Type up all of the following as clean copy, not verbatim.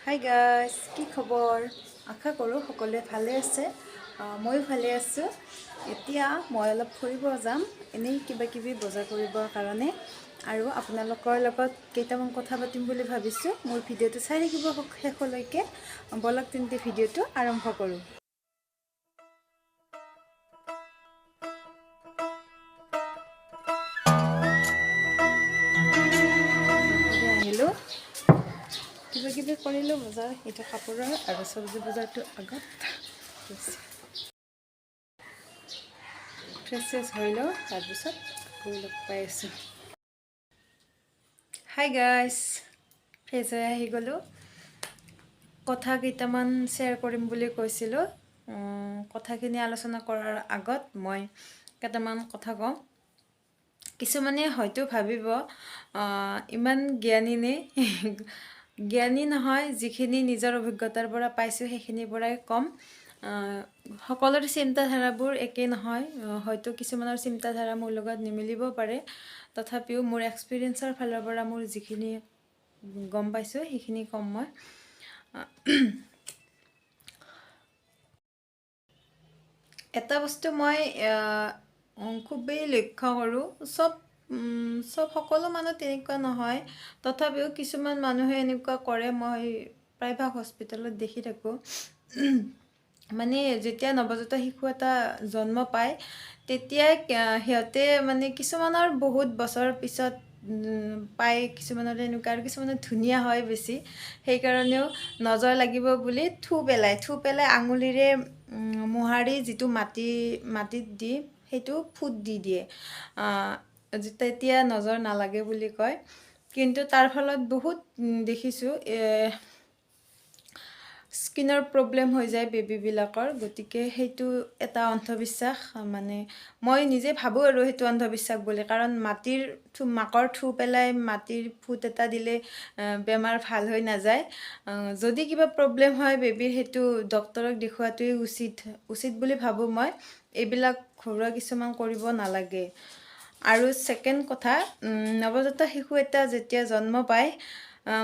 Hi guys, কি খবৰ? আশা কৰোঁ সকলোৱে ভালে আছে। ময়ো ভালে আছোঁ। এতিয়া মই অলপ ফুৰিব যাম, এনেই কিবাকিবি বজাৰ কৰিবৰ কাৰণে, আৰু আপোনালোকৰ লগত কেইটামান কথা পাতিম বুলি ভাবিছোঁ। মোৰ ভিডিঅ'টো চাই থাকিব শেষলৈকে। বলক তেন্তে ভিডিঅ'টো আৰম্ভ কৰোঁ। আহিলোঁ, কিবাকিবি কৰিলোঁ বজাৰ। এইটো কাপোৰৰ আৰু চব্জি বজাৰটো আগত ফ্ৰেছ হৈ লওঁ, তাৰপিছত গৈ লগ পাই আছোঁ। হাই গাইজ, ফ্ৰেছ হৈ আহি গ'লোঁ। কথা কেইটামান শ্বেয়াৰ কৰিম বুলি কৈছিলোঁ। কথাখিনি আলোচনা কৰাৰ আগত মই কেইটামান কথা কওঁ। কিছুমানে হয়তো ভাবিব ইমান জ্ঞানী নে? জ্ঞানী নহয়, যিখিনি নিজৰ অভিজ্ঞতাৰ পৰা পাইছোঁ সেইখিনিৰ পৰাই ক'ম। সকলোৰে চিন্তাধাৰাবোৰ একেই নহয়, হয়তো কিছুমানৰ চিন্তাধাৰা মোৰ লগত নিমিলিব পাৰে। তথাপিও মোৰ এক্সপিৰিয়েঞ্চৰ ফালৰ পৰা মোৰ যিখিনি গম পাইছোঁ সেইখিনি ক'ম মই। এটা বস্তু মই খুবেই লক্ষ্য কৰোঁ, সকলো মানুহ তেনেকুৱা নহয়। তথাপিও কিছুমান মানুহে এনেকুৱা কৰে, মই প্ৰায়ভাগ হস্পিটেলত দেখি থাকোঁ। মানে যেতিয়া নৱজাত শিশু এটা জন্ম পায়, তেতিয়াই সিহঁতে মানে কিছুমানৰ বহুত বছৰ পিছত পায়, কিছুমানৰ এনেকুৱা, আৰু কিছুমানৰ ধুনীয়া হয় বেছি, সেইকাৰণেও নজৰ লাগিব বুলি থু পেলাই আঙুলিৰে মোহাৰি যিটো মাটিত দি সেইটো ফুট দি দিয়ে, তেতিয়া নজৰ নালাগে বুলি কয়। কিন্তু তাৰ ফলত বহুত দেখিছোঁ স্কিনৰ প্ৰব্লেম হৈ যায় বেবীবিলাকৰ। গতিকে সেইটো এটা অন্ধবিশ্বাস। মানে মই নিজে ভাবোঁ আৰু সেইটো অন্ধবিশ্বাস বুলি, কাৰণ মাকৰ থু পেলাই মাটিৰ ফুট এটা দিলে বেমাৰ ভাল হৈ নাযায়। যদি কিবা প্ৰব্লেম হয় বেবীৰ, সেইটো ডক্তৰক দেখুৱাটোৱেই উচিত বুলি ভাবোঁ মই। এইবিলাক ঘৰুৱা কিছুমান কৰিব নালাগে। আৰু ছেকেণ্ড কথা, নৱজাত শিশু এটা যেতিয়া জন্ম পায়,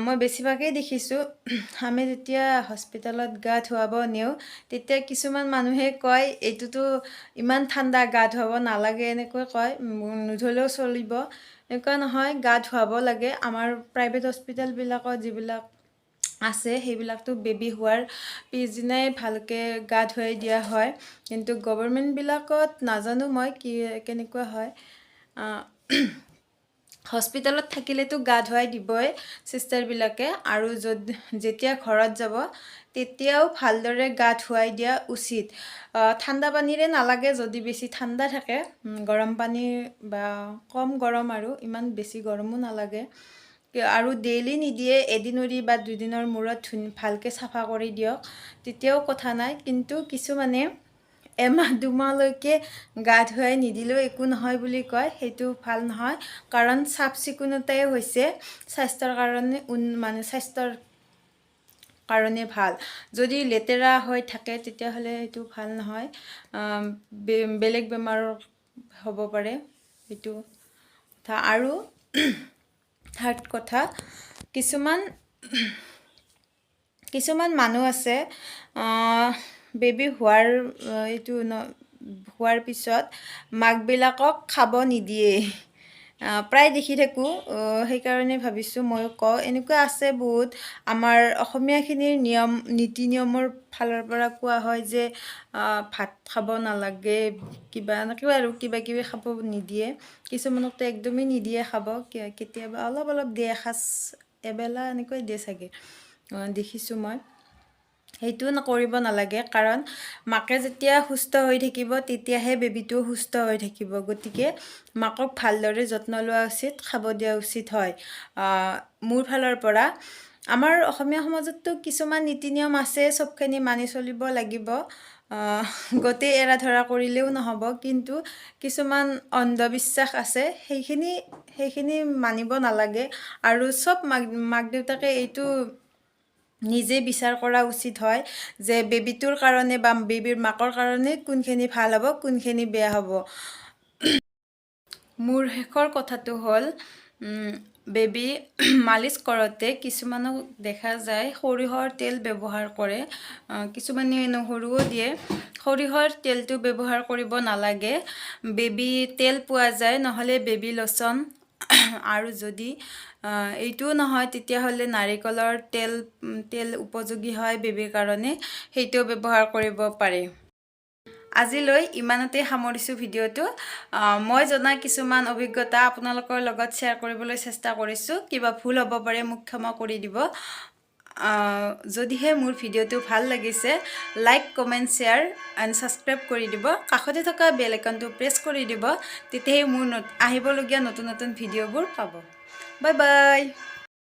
মই বেছিভাগেই দেখিছোঁ, আমি যেতিয়া হস্পিটেলত গা ধুৱাব নিওঁ, তেতিয়া কিছুমান মানুহে কয় এইটোতো ইমান ঠাণ্ডা, গা ধুৱাব নালাগে, এনেকৈ কয়, নুধুলেও চলিব। এনেকুৱা নহয়, গা ধুৱাব লাগে। আমাৰ প্ৰাইভেট হস্পিটেলবিলাকত যিবিলাক আছে সেইবিলাকতো বেবী হোৱাৰ পিছদিনাই ভালকৈ গা ধুৱাই দিয়া হয়। কিন্তু গভৰ্ণমেণ্টবিলাকত নাজানো মই কেনেকুৱা হয়। হস্পিটেলত থাকিলেতো গা ধুৱাই দিবই চিষ্টাৰবিলাকে, আৰু যেতিয়া ঘৰত যাব তেতিয়াও ভালদৰে গা ধুৱাই দিয়া উচিত। ঠাণ্ডা পানীৰে নালাগে, যদি বেছি ঠাণ্ডা থাকে, গৰম পানী বা কম গৰম, আৰু ইমান বেছি গৰমো নালাগে। আৰু ডেইলি নিদিয়ে, এদিন বা দুদিনৰ মূৰত ভালকৈ চাফা কৰি দিয়ক, তেতিয়াও কথা নাই। কিন্তু কিছুমানে এমাহ দুমাহলৈকে গা ধুৱাই নিদিলেও একো নহয় বুলি কয়, সেইটো ভাল নহয়। কাৰণ চাফ চিকুণতাই হৈছে স্বাস্থ্যৰ কাৰণে ভাল। যদি লেতেৰা হৈ থাকে তেতিয়াহ'লে সেইটো ভাল নহয়, বেলেগ বেমাৰ হ'ব পাৰে, সেইটো কথা। আৰু থাৰ্ড কথা, কিছুমান মানুহ আছে বেবী হোৱাৰ পিছত মাকবিলাকক খাব নিদিয়ে, প্ৰায় দেখি থাকোঁ। সেইকাৰণে ভাবিছোঁ ময়ো কওঁ, এনেকুৱা আছে বহুত। আমাৰ অসমীয়াখিনিৰ নীতি নিয়মৰ ফালৰ পৰা কোৱা হয় যে ভাত খাব নালাগে, এনেকৈ আৰু কিবাকিবি খাব নিদিয়ে। কিছুমানকতো একদমেই নিদিয়ে খাব, কেতিয়াবা অলপ দিয়ে, এবেলা এনেকৈ দিয়ে চাগে, দেখিছোঁ মই। সেইটো কৰিব নালাগে, কাৰণ মাকে যেতিয়া সুস্থ হৈ থাকিব তেতিয়াহে বেবীটোও সুস্থ হৈ থাকিব। গতিকে মাকক ভালদৰে যত্ন লোৱা উচিত, খাব দিয়া উচিত হয়। মোৰ ফালৰ পৰা আমাৰ অসমীয়া সমাজততো কিছুমান নীতি নিয়ম আছে, চবখিনি মানি চলিব লাগিব। গোটেই এৰা ধৰা কৰিলেও নহ'ব, কিন্তু কিছুমান অন্ধবিশ্বাস আছে, সেইখিনি মানিব নালাগে। আৰু চব মাক দেউতাকে এইটো নিজে বিচাৰ কৰা উচিত হয় যে বেবীটোৰ কাৰণে বা বেবীৰ মাকৰ কাৰণে কোনখিনি ভাল হ'ব, কোনখিনি বেয়া হ'ব। মোৰ শেষৰ কথাটো হ'ল, বেবী মালিচ কৰোঁতে কিছুমানক দেখা যায় সৰিয়হৰ তেল ব্যৱহাৰ কৰে, কিছুমানে নহৰুও দিয়ে। সৰিয়হৰ তেলটো ব্যৱহাৰ কৰিব নালাগে। বেবী তেল পোৱা যায়, নহ'লে বেবী লোচন আৰু যদি এইটোও নহয় তেতিয়াহ'লে নাৰিকলৰ তেল উপযোগী হয় বেবীৰ কাৰণে, সেইটোও ব্যৱহাৰ কৰিব পাৰে। আজিলৈ ইমানতে সামৰিছোঁ ভিডিঅ'টো। মই জনা কিছুমান অভিজ্ঞতা আপোনালোকৰ লগত শ্বেয়াৰ কৰিবলৈ চেষ্টা কৰিছোঁ। কিবা ভুল হ'ব পাৰে মোক ক্ষমা কৰি দিব। যদিহে মোৰ ভিডিঅ'টো ভাল লাগিছে, like, comment, share and subscribe কৰি দিব। কাষতে থকা বেল আইকনটো প্ৰেছ কৰি দিব, তেতিয়াহে মোৰ আহিবলগীয়া নতুন নতুন ভিডিঅ'বোৰ পাব। Bye bye.